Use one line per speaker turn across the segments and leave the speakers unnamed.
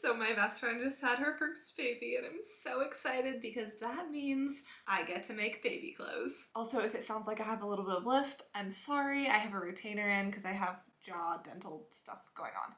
So my best friend just had her first baby and I'm so excited because that means I get to make baby clothes. Also, if it sounds like I have a little bit of lisp, I'm sorry. I have a retainer in because I have jaw dental stuff going on.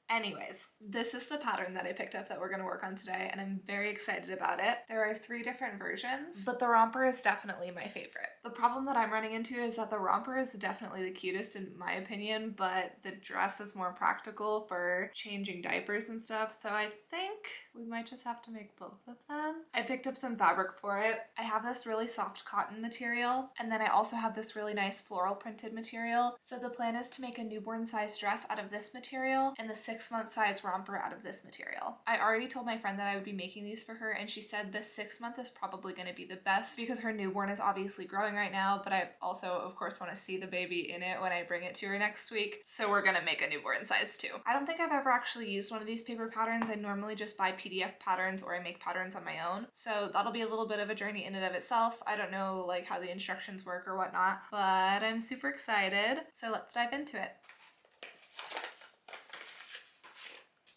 Anyways, this is the pattern that I picked up that we're gonna work on today, and I'm very excited about it. There are 3 different versions, but the romper is definitely my favorite. The problem that I'm running into is that the romper is definitely the cutest in my opinion, but the dress is more practical for changing diapers and stuff, so I think we might just have to make both of them. I picked up some fabric for it. I have this really soft cotton material, and then I also have this really nice floral printed material. So the plan is to make a newborn size dress out of this material and the 6-month size romper out of this material. I already told my friend that I would be making these for her, and she said the 6-month is probably going to be the best because her newborn is obviously growing right now, but I also of course want to see the baby in it when I bring it to her next week, so we're gonna make a newborn size too. I don't think I've ever actually used one of these paper patterns. I normally just buy PDF patterns or I make patterns on my own, so that'll be a little bit of a journey in and of itself. I don't know like how the instructions work or whatnot, but I'm super excited, so let's dive into it.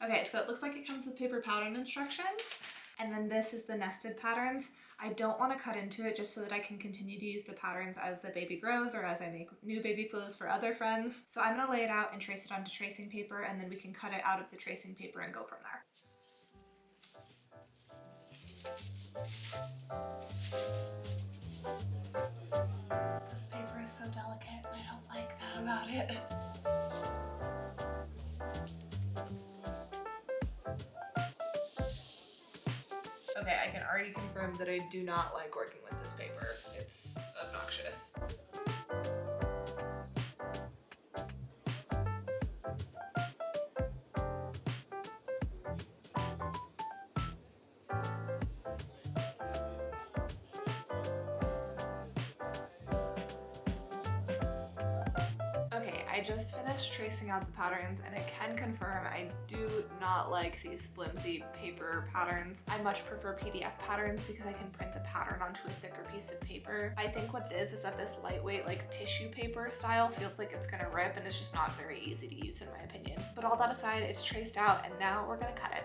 Okay, so it looks like it comes with paper pattern instructions, and then this is the nested patterns. I don't want to cut into it just so that I can continue to use the patterns as the baby grows or as I make new baby clothes for other friends. So I'm going to lay it out and trace it onto tracing paper, and then we can cut it out of the tracing paper and go from there. This paper is so delicate, I don't like that about it. Okay, I can already confirm that I do not like working with this paper. It's obnoxious. Okay, I just finished tracing out the patterns and I can confirm I do not like these flimsy paper patterns. I much prefer PDF patterns because I can print the pattern onto a thicker piece of paper. I think what it is that this lightweight like tissue paper style feels like it's gonna rip and it's just not very easy to use in my opinion. But all that aside, it's traced out and now we're gonna cut it.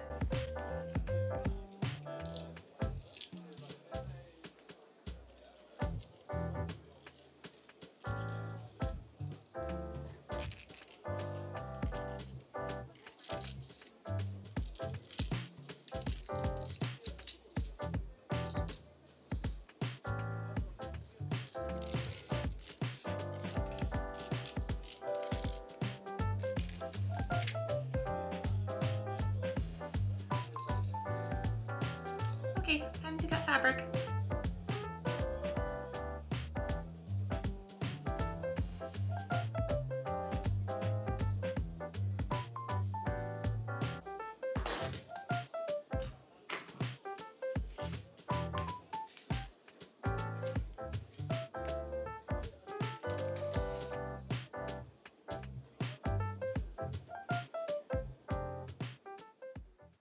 Okay, time to cut fabric.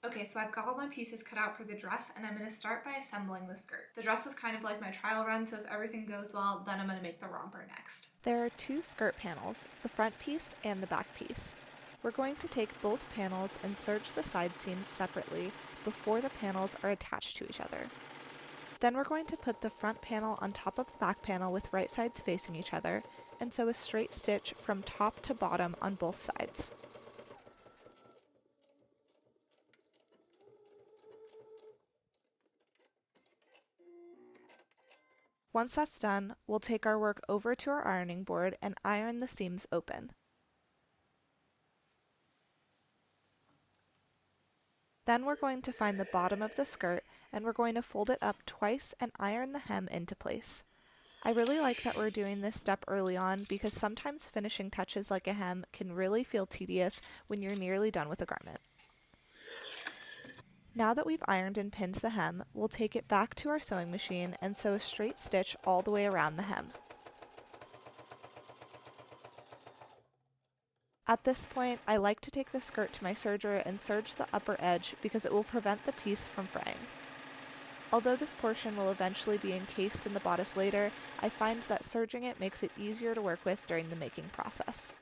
Okay, so I've got all my pieces cut out for the dress and I'm going to start by assembling the skirt. The dress is kind of like my trial run, so if everything goes well, then I'm going to make the romper next.
There are 2 skirt panels, the front piece and the back piece. We're going to take both panels and serge the side seams separately before the panels are attached to each other. Then we're going to put the front panel on top of the back panel with right sides facing each other and sew a straight stitch from top to bottom on both sides. Once that's done, we'll take our work over to our ironing board and iron the seams open. Then we're going to find the bottom of the skirt and we're going to fold it up twice and iron the hem into place. I really like that we're doing this step early on because sometimes finishing touches like a hem can really feel tedious when you're nearly done with a garment. Now that we've ironed and pinned the hem, we'll take it back to our sewing machine and sew a straight stitch all the way around the hem. At this point, I like to take the skirt to my serger and serge the upper edge because it will prevent the piece from fraying. Although this portion will eventually be encased in the bodice later, I find that serging it makes it easier to work with during the making process.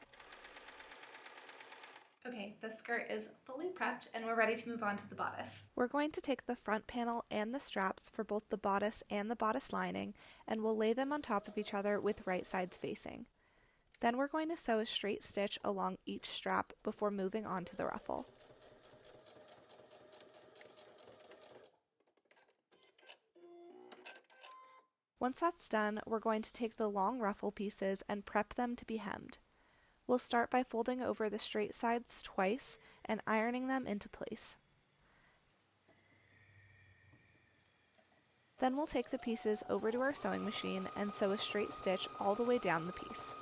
Okay, the skirt is fully prepped and we're ready to move on to the bodice.
We're going to take the front panel and the straps for both the bodice and the bodice lining, and we'll lay them on top of each other with right sides facing. Then we're going to sew a straight stitch along each strap before moving on to the ruffle. Once that's done, we're going to take the long ruffle pieces and prep them to be hemmed. We'll start by folding over the straight sides twice and ironing them into place. Then we'll take the pieces over to our sewing machine and sew a straight stitch all the way down the piece.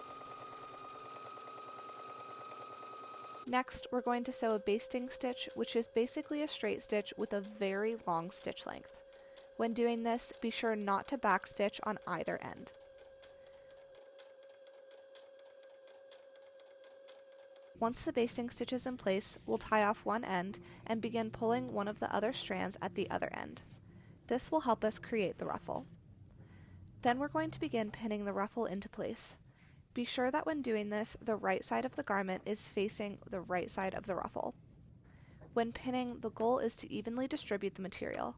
Next, we're going to sew a basting stitch, which is basically a straight stitch with a very long stitch length. When doing this, be sure not to backstitch on either end. Once the basting stitch is in place, we'll tie off one end and begin pulling one of the other strands at the other end. This will help us create the ruffle. Then we're going to begin pinning the ruffle into place. Be sure that when doing this, the right side of the garment is facing the right side of the ruffle. When pinning, the goal is to evenly distribute the material.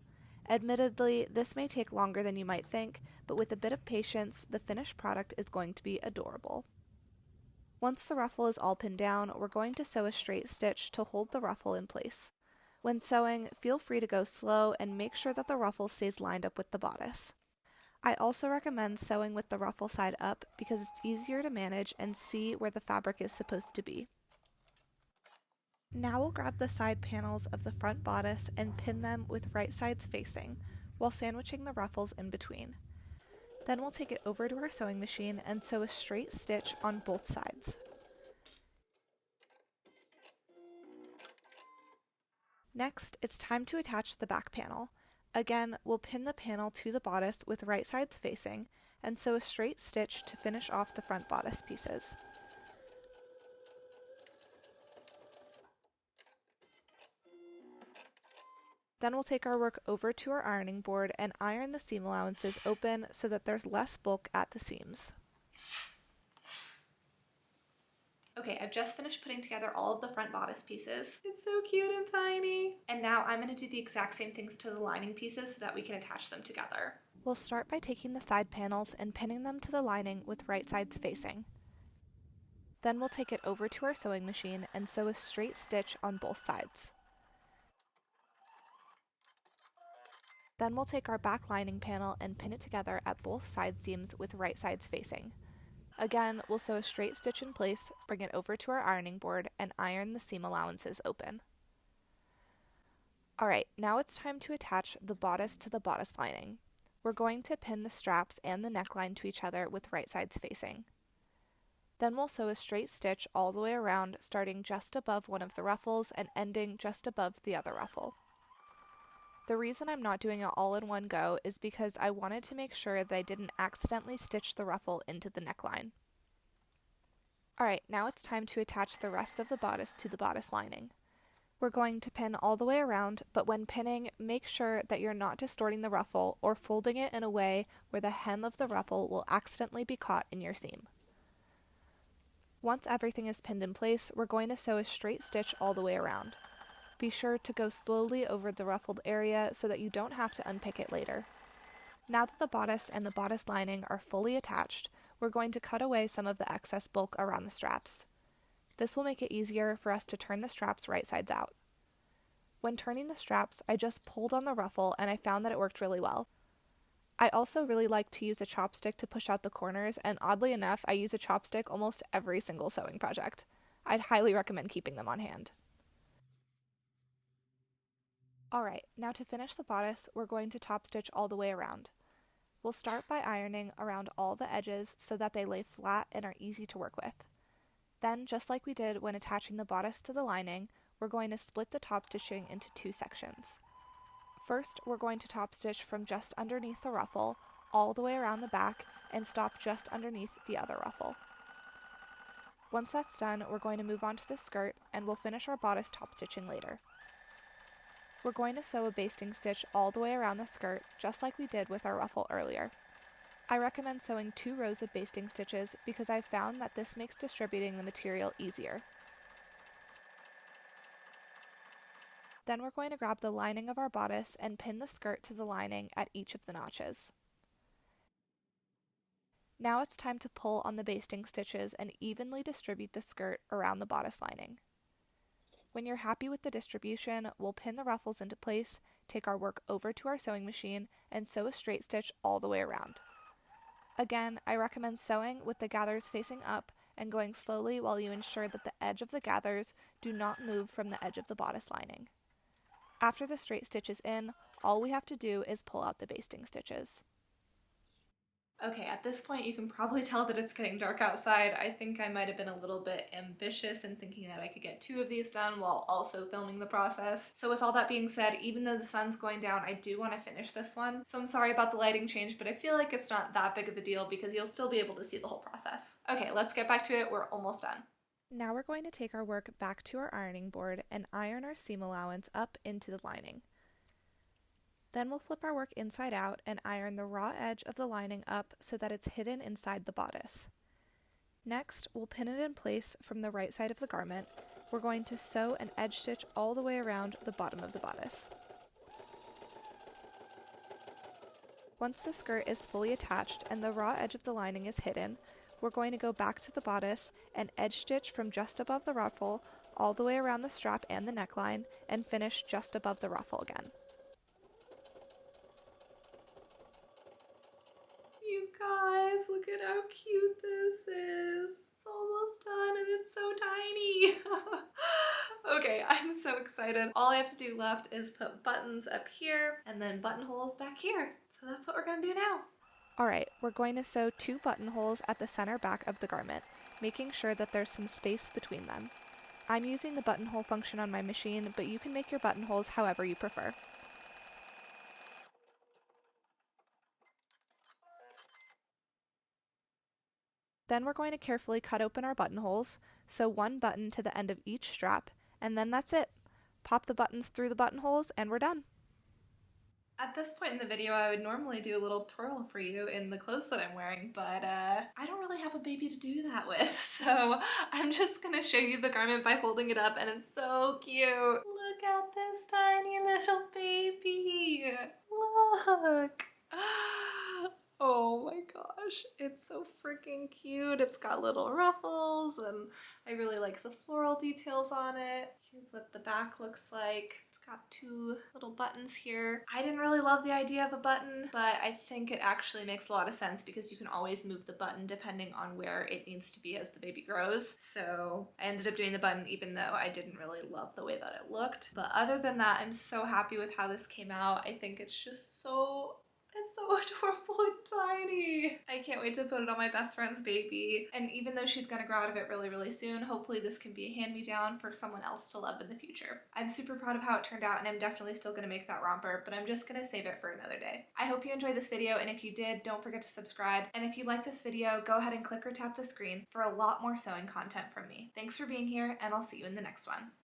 Admittedly, this may take longer than you might think, but with a bit of patience, the finished product is going to be adorable. Once the ruffle is all pinned down, we're going to sew a straight stitch to hold the ruffle in place. When sewing, feel free to go slow and make sure that the ruffle stays lined up with the bodice. I also recommend sewing with the ruffle side up because it's easier to manage and see where the fabric is supposed to be. Now we'll grab the side panels of the front bodice and pin them with right sides facing, while sandwiching the ruffles in between. Then we'll take it over to our sewing machine and sew a straight stitch on both sides. Next, it's time to attach the back panel. Again, we'll pin the panel to the bodice with right sides facing and sew a straight stitch to finish off the front bodice pieces. Then we'll take our work over to our ironing board and iron the seam allowances open so that there's less bulk at the seams.
Okay, I've just finished putting together all of the front bodice pieces. It's so cute and tiny. And now I'm going to do the exact same things to the lining pieces so that we can attach them together.
We'll start by taking the side panels and pinning them to the lining with right sides facing. Then we'll take it over to our sewing machine and sew a straight stitch on both sides. Then we'll take our back lining panel and pin it together at both side seams with right sides facing. Again, we'll sew a straight stitch in place, bring it over to our ironing board, and iron the seam allowances open. Alright, now it's time to attach the bodice to the bodice lining. We're going to pin the straps and the neckline to each other with right sides facing. Then we'll sew a straight stitch all the way around, starting just above one of the ruffles and ending just above the other ruffle. The reason I'm not doing it all in one go is because I wanted to make sure that I didn't accidentally stitch the ruffle into the neckline. Alright, now it's time to attach the rest of the bodice to the bodice lining. We're going to pin all the way around, but when pinning, make sure that you're not distorting the ruffle or folding it in a way where the hem of the ruffle will accidentally be caught in your seam. Once everything is pinned in place, we're going to sew a straight stitch all the way around. Be sure to go slowly over the ruffled area so that you don't have to unpick it later. Now that the bodice and the bodice lining are fully attached, we're going to cut away some of the excess bulk around the straps. This will make it easier for us to turn the straps right sides out. When turning the straps, I just pulled on the ruffle and I found that it worked really well. I also really like to use a chopstick to push out the corners, and oddly enough, I use a chopstick almost every single sewing project. I'd highly recommend keeping them on hand. Alright, now to finish the bodice, we're going to top stitch all the way around. We'll start by ironing around all the edges so that they lay flat and are easy to work with. Then, just like we did when attaching the bodice to the lining, we're going to split the top stitching into two sections. First, we're going to top stitch from just underneath the ruffle, all the way around the back, and stop just underneath the other ruffle. Once that's done, we're going to move on to the skirt, and we'll finish our bodice top stitching later. We're going to sew a basting stitch all the way around the skirt, just like we did with our ruffle earlier. I recommend sewing 2 rows of basting stitches because I've found that this makes distributing the material easier. Then we're going to grab the lining of our bodice and pin the skirt to the lining at each of the notches. Now it's time to pull on the basting stitches and evenly distribute the skirt around the bodice lining. When you're happy with the distribution, we'll pin the ruffles into place, take our work over to our sewing machine, and sew a straight stitch all the way around. Again, I recommend sewing with the gathers facing up and going slowly while you ensure that the edge of the gathers do not move from the edge of the bodice lining. After the straight stitch is in, all we have to do is pull out the basting stitches.
Okay, at this point you can probably tell that it's getting dark outside. I think I might have been a little bit ambitious in thinking that I could get 2 of these done while also filming the process. So with all that being said, even though the sun's going down, I do want to finish this one. So I'm sorry about the lighting change, but I feel like it's not that big of a deal because you'll still be able to see the whole process. Okay, let's get back to it. We're almost done.
Now we're going to take our work back to our ironing board and iron our seam allowance up into the lining. Then we'll flip our work inside out and iron the raw edge of the lining up so that it's hidden inside the bodice. Next, we'll pin it in place from the right side of the garment. We're going to sew an edge stitch all the way around the bottom of the bodice. Once the skirt is fully attached and the raw edge of the lining is hidden, we're going to go back to the bodice and edge stitch from just above the ruffle all the way around the strap and the neckline and finish just above the ruffle again.
You guys, look at how cute this is. It's almost done and it's so tiny. Okay, I'm so excited. All I have to do left is put buttons up here and then buttonholes back here. So that's what we're gonna do now.
Alright, we're going to sew 2 buttonholes at the center back of the garment, making sure that there's some space between them. I'm using the buttonhole function on my machine, but you can make your buttonholes however you prefer. Then we're going to carefully cut open our buttonholes, sew 1 button to the end of each strap, and then that's it. Pop the buttons through the buttonholes and we're done.
At this point in the video, I would normally do a little twirl for you in the clothes that I'm wearing, but I don't really have a baby to do that with, so I'm just gonna show you the garment by holding it up, and it's so cute. Look at this tiny little baby. Look. Oh my gosh, it's so freaking cute. It's got little ruffles and I really like the floral details on it. Here's what the back looks like. It's got 2 little buttons here. I didn't really love the idea of a button, but I think it actually makes a lot of sense because you can always move the button depending on where it needs to be as the baby grows. So I ended up doing the button even though I didn't really love the way that it looked. But other than that, I'm so happy with how this came out. I think it's just so adorable and tiny. I can't wait to put it on my best friend's baby. And even though she's gonna grow out of it really, really soon, hopefully this can be a hand-me-down for someone else to love in the future. I'm super proud of how it turned out and I'm definitely still gonna make that romper, but I'm just gonna save it for another day. I hope you enjoyed this video, and if you did, don't forget to subscribe. And if you like this video, go ahead and click or tap the screen for a lot more sewing content from me. Thanks for being here, and I'll see you in the next one.